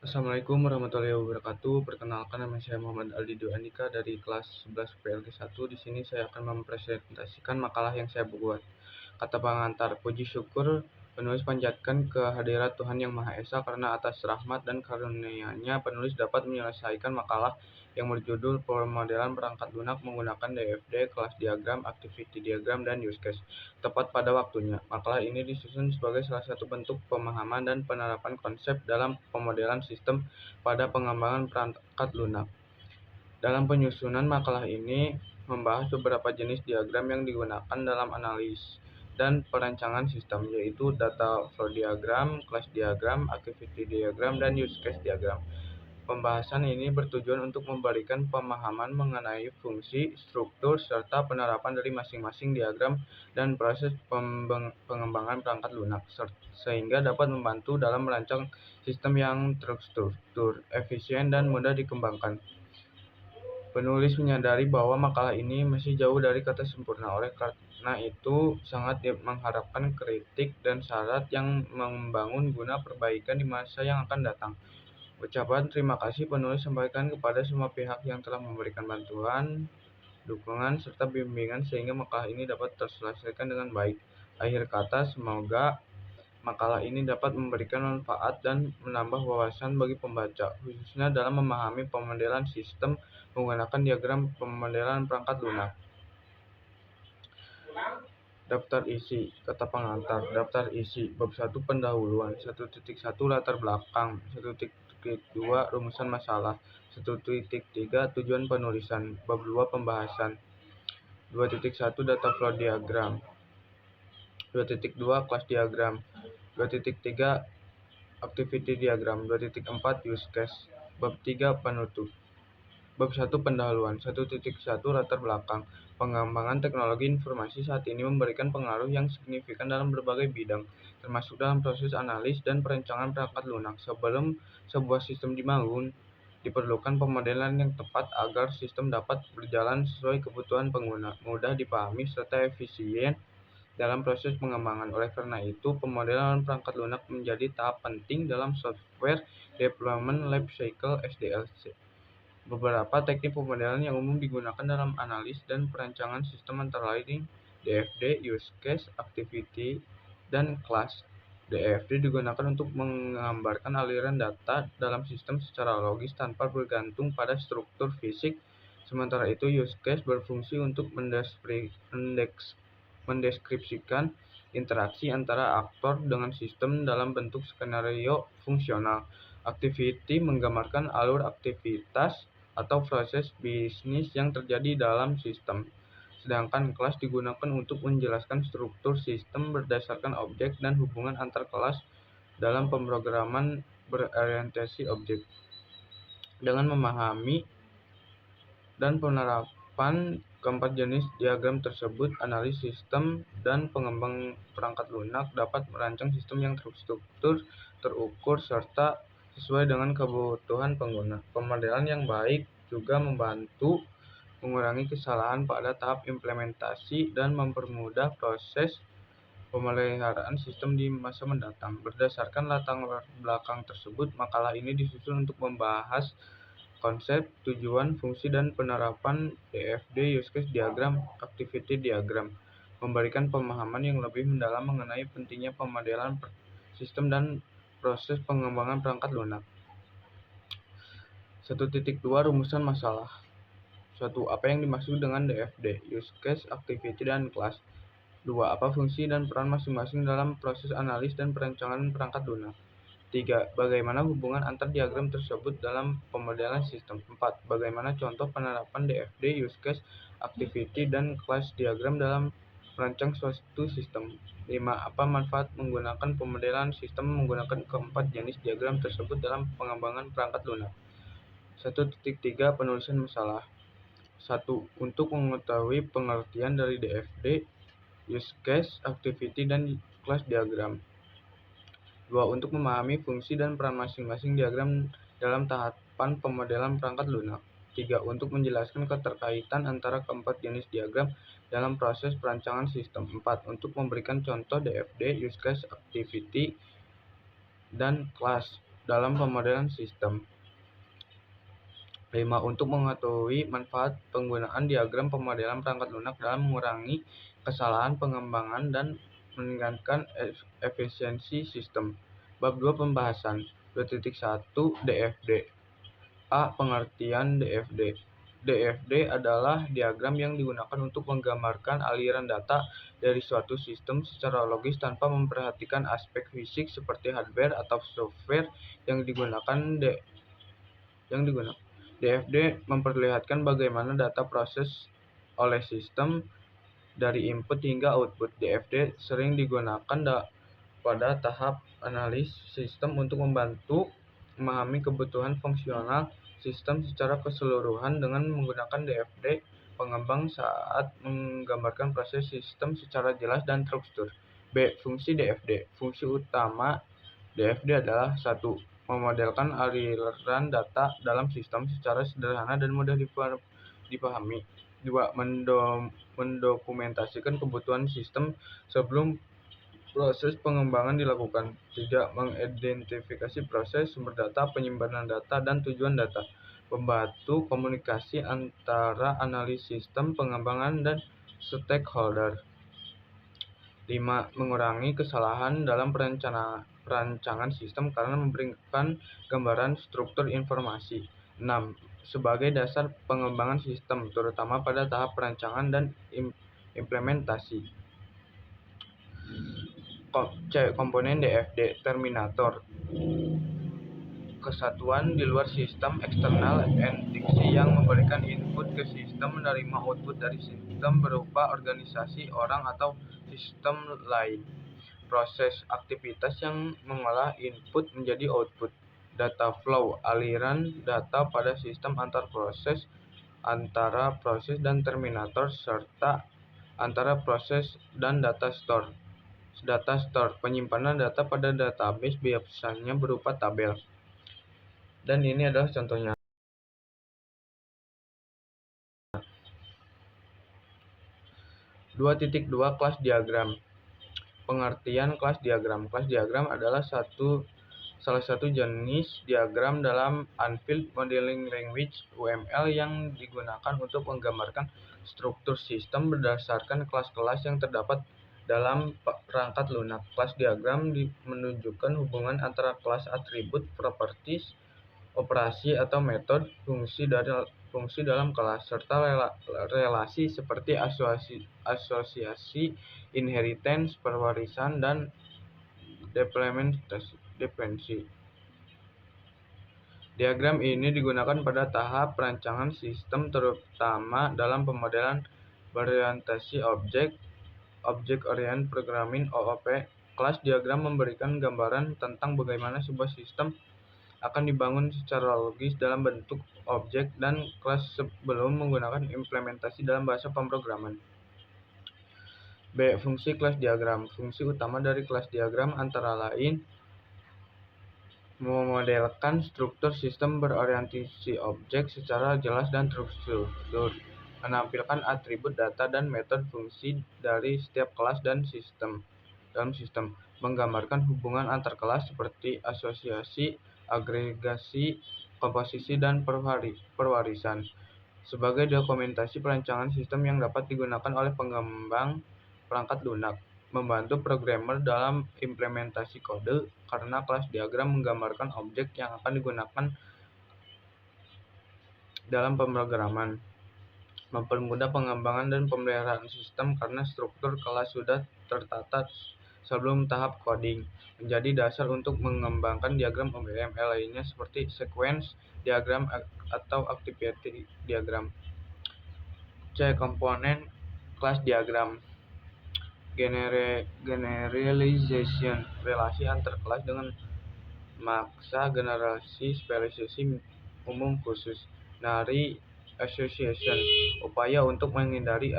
Assalamualaikum warahmatullahi wabarakatuh. Perkenalkan, nama saya Muhammad Aldido Andika dari kelas 11 PLG 1. Di sini saya akan mempresentasikan makalah yang saya buat. Kata pengantar, puji syukur penulis panjatkan kehadirat Tuhan Yang Maha Esa karena atas rahmat dan karunia-Nya penulis dapat menyelesaikan makalah yang berjudul Pemodelan Perangkat Lunak menggunakan DFD, Kelas Diagram, Activity Diagram, dan Use Case tepat pada waktunya. Makalah ini disusun sebagai salah satu bentuk pemahaman dan penerapan konsep dalam pemodelan sistem pada pengembangan perangkat lunak. Dalam penyusunan makalah ini membahas beberapa jenis diagram yang digunakan dalam analis dan perancangan sistem, yaitu data flow diagram, class diagram, activity diagram, dan use case diagram. Pembahasan ini bertujuan untuk memberikan pemahaman mengenai fungsi, struktur, serta penerapan dari masing-masing diagram dan proses pengembangan perangkat lunak, sehingga dapat membantu dalam merancang sistem yang terstruktur, efisien, dan mudah dikembangkan. Penulis menyadari bahwa makalah ini masih jauh dari kata sempurna, oleh karena itu sangat mengharapkan kritik dan syarat yang membangun guna perbaikan di masa yang akan datang. Ucapan terima kasih penulis sampaikan kepada semua pihak yang telah memberikan bantuan, dukungan, serta bimbingan sehingga makalah ini dapat terselesaikan dengan baik. Akhir kata, semoga makalah ini dapat memberikan manfaat dan menambah wawasan bagi pembaca, khususnya dalam memahami pemodelan sistem menggunakan diagram pemodelan perangkat lunak. Daftar isi, kata pengantar. Daftar isi, bab 1 pendahuluan, 1.1 latar belakang, 1.2 rumusan masalah, 1.3 tujuan penulisan, bab 2 pembahasan, 2.1 data flow diagram, 2.2 kelas diagram, 2.3 activity diagram, 2.4 use case, bab 3 penutup. Bab 1 pendahuluan, 1.1 latar belakang. Pengembangan teknologi informasi saat ini memberikan pengaruh yang signifikan dalam berbagai bidang, termasuk dalam proses analis dan perencanaan perangkat lunak. Sebelum sebuah sistem dibangun, diperlukan pemodelan yang tepat agar sistem dapat berjalan sesuai kebutuhan pengguna, mudah dipahami, serta efisien dalam proses pengembangan. Oleh karena itu, pemodelan perangkat lunak menjadi tahap penting dalam Software Development Life Cycle (SDLC). Beberapa teknik pemodelan yang umum digunakan dalam analis dan perancangan sistem antara lain DFD, Use Case, Activity, dan Class. DFD digunakan untuk menggambarkan aliran data dalam sistem secara logis tanpa bergantung pada struktur fisik. Sementara itu, Use Case berfungsi untuk mendeskripsikan interaksi antara aktor dengan sistem dalam bentuk skenario fungsional. Activity menggambarkan alur aktivitas atau proses bisnis yang terjadi dalam sistem. Sedangkan kelas digunakan untuk menjelaskan struktur sistem berdasarkan objek dan hubungan antar kelas dalam pemrograman berorientasi objek. Dengan memahami dan penerapan keempat jenis diagram tersebut, analis sistem dan pengembang perangkat lunak dapat merancang sistem yang terstruktur, terukur, serta sesuai dengan kebutuhan pengguna. Pemodelan yang baik juga membantu mengurangi kesalahan pada tahap implementasi dan mempermudah proses pemeliharaan sistem di masa mendatang. Berdasarkan latar belakang tersebut, makalah ini disusun untuk membahas konsep, tujuan, fungsi, dan penerapan DFD, Use Case Diagram, Activity Diagram, memberikan pemahaman yang lebih mendalam mengenai pentingnya pemodelan sistem dan proses pengembangan perangkat lunak. 1.2 Rumusan masalah. 1. Apa yang dimaksud dengan DFD, Use Case, Activity, dan Class? 2. Apa fungsi dan peran masing-masing dalam proses analis dan perancangan perangkat lunak? 3. Bagaimana hubungan antar diagram tersebut dalam pemodelan sistem? 4. Bagaimana contoh penerapan DFD, Use Case, Activity, dan Class diagram dalam merancang suatu sistem? 5. Apa manfaat menggunakan pemodelan sistem menggunakan keempat jenis diagram tersebut dalam pengembangan perangkat lunak? 1.3 Penulisan masalah. 1. Untuk mengetahui pengertian dari DFD, Use Case, Activity, dan Class diagram. 2. Untuk memahami fungsi dan peran masing-masing diagram dalam tahapan pemodelan perangkat lunak. 3. Untuk menjelaskan keterkaitan antara keempat jenis diagram dalam proses perancangan sistem. 4. Untuk memberikan contoh DFD, Use Case, Activity, dan Class dalam pemodelan sistem. 5. Untuk mengetahui manfaat penggunaan diagram pemodelan perangkat lunak dalam mengurangi kesalahan pengembangan dan meningkatkan efisiensi sistem. Bab 2 pembahasan 2.1 DFD. A. Pengertian DFD. DFD adalah diagram yang digunakan untuk menggambarkan aliran data dari suatu sistem secara logis tanpa memperhatikan aspek fisik seperti hardware atau software yang digunakan. DFD memperlihatkan bagaimana data proses oleh sistem dari input hingga output. DFD sering digunakan pada tahap analisis sistem untuk membantu memahami kebutuhan fungsional sistem secara keseluruhan. Dengan menggunakan DFD, pengembang saat menggambarkan proses sistem secara jelas dan terstruktur. B. Fungsi DFD. Fungsi utama DFD adalah 1. Memodelkan aliran data dalam sistem secara sederhana dan mudah dipahami. 2. Mendokumentasikan kebutuhan sistem sebelum proses pengembangan dilakukan. 3. Mengidentifikasi proses, sumber data, penyimpanan data, dan tujuan data. Membantu komunikasi antara analis sistem, pengembangan, dan stakeholder. 5. Mengurangi kesalahan dalam perancangan sistem karena memberikan gambaran struktur informasi. 6. Sebagai dasar pengembangan sistem, terutama pada tahap perancangan dan implementasi. C. Komponen DFD. Terminator. Kesatuan di luar sistem, eksternal entity yang memberikan input ke sistem, menerima output dari sistem berupa organisasi, orang, atau sistem lain. Proses aktivitas yang mengolah input menjadi output. Data flow. Aliran data pada sistem antar proses, antara proses dan terminator, serta antara proses dan data store. Data store. Penyimpanan data pada database biasanya berupa tabel. Dan ini adalah contohnya. 2.2 Kelas diagram. Pengertian kelas diagram. Kelas diagram adalah salah satu jenis diagram dalam Unfield Modeling Language (UML) yang digunakan untuk menggambarkan struktur sistem berdasarkan kelas-kelas yang terdapat dalam perangkat lunak. Kelas diagram menunjukkan hubungan antara kelas atribut, properties, operasi atau metode, fungsi dalam kelas, serta relasi seperti asosiasi, inheritance, pewarisan, dan dependensi. Diagram ini digunakan pada tahap perancangan sistem, terutama dalam pemodelan berorientasi objek Oriented Programming (OOP). Kelas diagram memberikan gambaran tentang bagaimana sebuah sistem akan dibangun secara logis dalam bentuk objek dan kelas sebelum menggunakan implementasi dalam bahasa pemrograman. B. Fungsi kelas diagram. Fungsi utama dari kelas diagram antara lain memodelkan struktur sistem berorientasi objek secara jelas dan terstruktur, menampilkan atribut data dan metode fungsi dari setiap kelas dan dalam sistem, menggambarkan hubungan antar kelas seperti asosiasi, agregasi, komposisi, dan pewarisan, sebagai dokumentasi perancangan sistem yang dapat digunakan oleh pengembang perangkat lunak, membantu programmer dalam implementasi kode, karena kelas diagram menggambarkan objek yang akan digunakan dalam pemrograman, mempermudah pengembangan dan pemeliharaan sistem karena struktur kelas sudah tertata sebelum tahap coding, menjadi dasar untuk mengembangkan diagram UML lainnya seperti sequence diagram atau activity diagram. C. Komponen kelas diagram. Generalization, relasi antar kelas dengan maksa, generasi, spesialisasi, umum, khusus. Nari, association, upaya untuk menghindari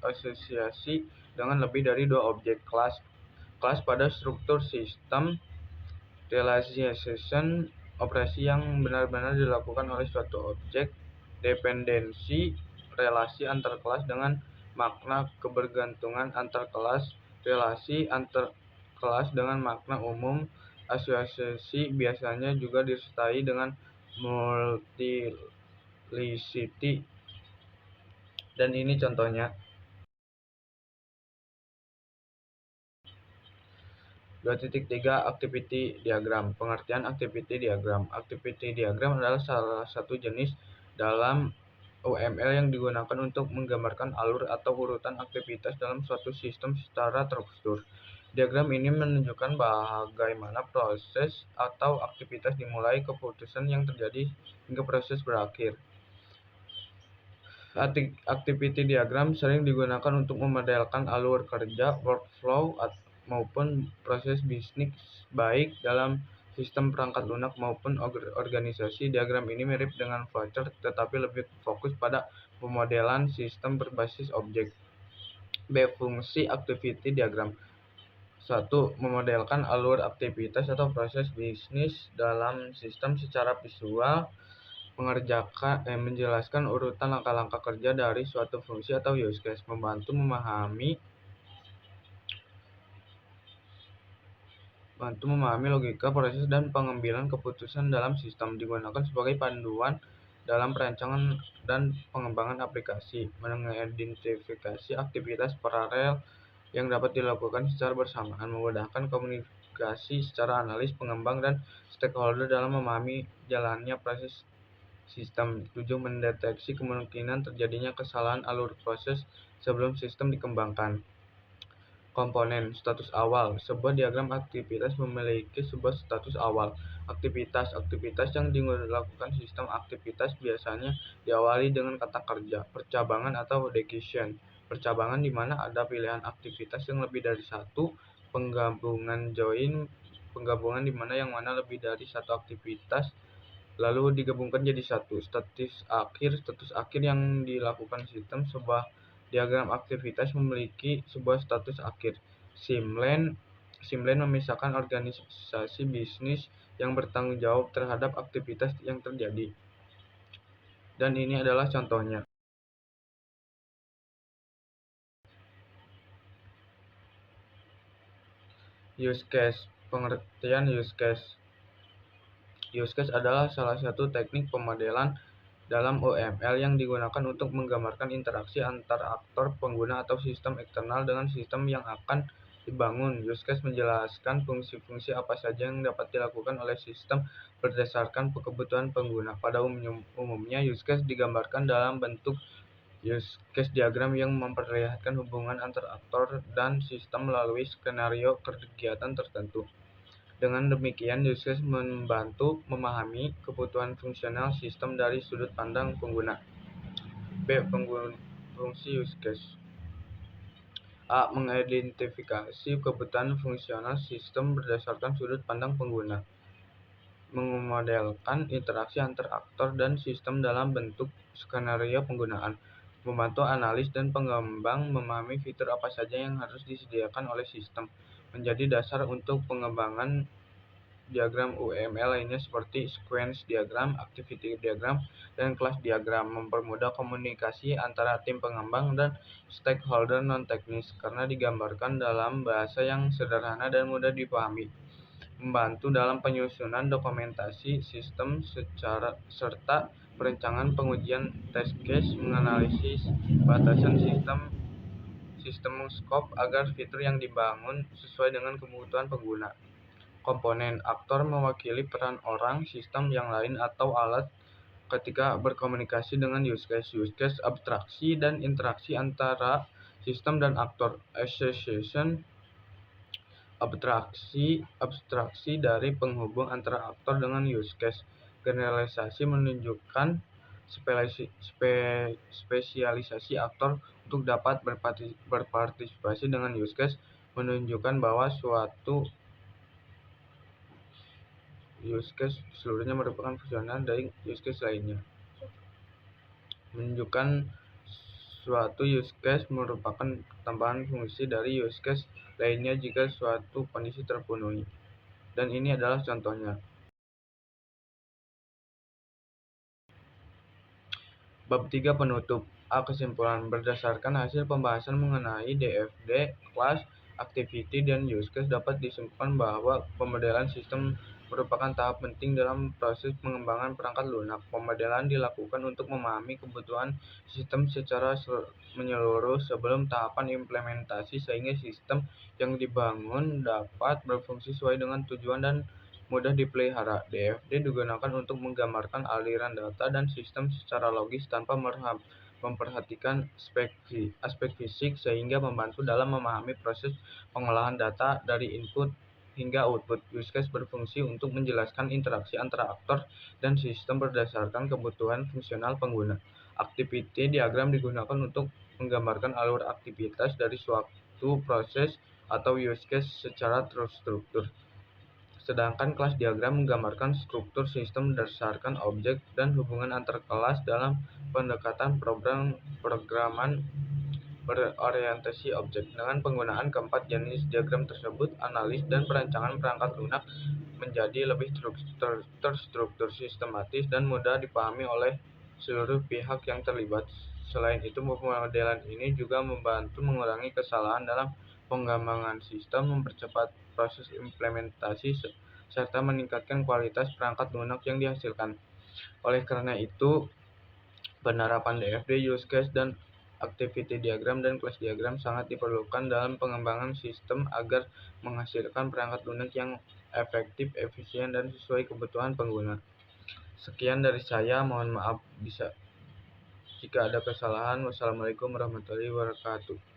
asosiasi dengan lebih dari dua objek. Kelas pada struktur sistem. Relationalization, operasi yang benar-benar dilakukan oleh suatu objek. Dependensi, relasi antar kelas dengan makna kebergantungan antar kelas. Relasi antar kelas dengan makna umum. Asosiasi biasanya juga disertai dengan multiplicity, dan ini contohnya. 2.3 Activity Diagram. Pengertian Activity Diagram. Activity Diagram adalah salah satu jenis dalam UML yang digunakan untuk menggambarkan alur atau urutan aktivitas dalam suatu sistem secara terstruktur. Diagram ini menunjukkan bagaimana proses atau aktivitas dimulai, keputusan yang terjadi, hingga proses berakhir. Activity diagram sering digunakan untuk memodelkan alur kerja, workflow, maupun proses bisnis baik dalam sistem perangkat lunak maupun organisasi. Diagram ini mirip dengan flowchart tetapi lebih fokus pada pemodelan sistem berbasis objek. B. Fungsi activity diagram. 1. Memodelkan alur aktivitas atau proses bisnis dalam sistem secara visual. Menjelaskan urutan langkah-langkah kerja dari suatu fungsi atau use case. Membantu memahami logika proses dan pengambilan keputusan dalam sistem. Digunakan sebagai panduan dalam perancangan dan pengembangan aplikasi. Mengidentifikasi aktivitas paralel yang dapat dilakukan secara bersamaan. Memudahkan komunikasi secara analis, pengembang, dan stakeholder dalam memahami jalannya proses sistem. 7. Mendeteksi kemungkinan terjadinya kesalahan alur proses sebelum sistem dikembangkan. Komponen status awal. Sebuah diagram aktivitas memiliki sebuah status awal. Aktivitas yang dilakukan sistem aktivitas biasanya diawali dengan kata kerja, percabangan atau decision. Percabangan di mana ada pilihan aktivitas yang lebih dari satu. Penggabungan di mana yang mana lebih dari satu aktivitas lalu digabungkan jadi satu. Status akhir yang dilakukan sistem. Sebuah diagram aktivitas memiliki sebuah status akhir. Simlen memisahkan organisasi bisnis yang bertanggung jawab terhadap aktivitas yang terjadi. Dan ini adalah contohnya. Use case. Pengertian use case. Use case adalah salah satu teknik pemodelan dalam UML yang digunakan untuk menggambarkan interaksi antar aktor, pengguna, atau sistem eksternal dengan sistem yang akan dibangun. Use case menjelaskan fungsi-fungsi apa saja yang dapat dilakukan oleh sistem berdasarkan kebutuhan pengguna. Pada umumnya, use case digambarkan dalam bentuk use case diagram yang memperlihatkan hubungan antar aktor dan sistem melalui skenario kegiatan tertentu. Dengan demikian, use case membantu memahami kebutuhan fungsional sistem dari sudut pandang pengguna. B. Fungsi use case. A. Mengidentifikasi kebutuhan fungsional sistem berdasarkan sudut pandang pengguna. Memodelkan interaksi antar aktor dan sistem dalam bentuk skenario penggunaan. Membantu analis dan pengembang memahami fitur apa saja yang harus disediakan oleh sistem. Menjadi dasar untuk pengembangan diagram UML lainnya seperti sequence diagram, activity diagram, dan class diagram. Mempermudah komunikasi antara tim pengembang dan stakeholder non-teknis karena digambarkan dalam bahasa yang sederhana dan mudah dipahami. Membantu dalam penyusunan dokumentasi sistem serta perencanaan pengujian test case. Menganalisis batasan sistem scope agar fitur yang dibangun sesuai dengan kebutuhan pengguna. Komponen. Aktor mewakili peran orang, sistem yang lain, atau alat ketika berkomunikasi dengan use case. Use case abstraksi dan interaksi antara sistem dan aktor. Association. Abstraksi dari penghubung antara aktor dengan use case. Generalisasi menunjukkan spesialisasi aktor untuk dapat berpartisipasi dengan use case. Menunjukkan bahwa suatu use case seluruhnya merupakan fungsional dari use case lainnya. Menunjukkan suatu use case merupakan tambahan fungsi dari use case lainnya jika suatu kondisi terpenuhi. Dan ini adalah contohnya. Bab 3 penutup. A. Kesimpulan. Berdasarkan hasil pembahasan mengenai DFD, kelas activity, dan use case, dapat disimpulkan bahwa pemodelan sistem merupakan tahap penting dalam proses pengembangan perangkat lunak. Pemodelan dilakukan untuk memahami kebutuhan sistem secara menyeluruh sebelum tahapan implementasi, sehingga sistem yang dibangun dapat berfungsi sesuai dengan tujuan dan mudah dipelihara. DFD digunakan untuk menggambarkan aliran data dan sistem secara logis tanpa memperhatikan aspek fisik, sehingga membantu dalam memahami proses pengolahan data dari input hingga output. Use case berfungsi untuk menjelaskan interaksi antara aktor dan sistem berdasarkan kebutuhan fungsional pengguna. Activity diagram digunakan untuk menggambarkan alur aktivitas dari suatu proses atau use case secara terstruktur. Sedangkan kelas diagram menggambarkan struktur sistem berdasarkan objek dan hubungan antar kelas dalam pendekatan programan berorientasi objek. Dengan penggunaan keempat jenis diagram tersebut, analis dan perancangan perangkat lunak menjadi lebih terstruktur, sistematis, dan mudah dipahami oleh seluruh pihak yang terlibat. Selain itu, pemodelan ini juga membantu mengurangi kesalahan dalam pengembangan sistem, mempercepat proses implementasi, serta meningkatkan kualitas perangkat lunak yang dihasilkan. Oleh karena itu, penerapan DFD, use case, dan activity diagram dan class diagram sangat diperlukan dalam pengembangan sistem agar menghasilkan perangkat lunak yang efektif, efisien, dan sesuai kebutuhan pengguna. Sekian dari saya, mohon maaf jika ada kesalahan. Wassalamualaikum warahmatullahi wabarakatuh.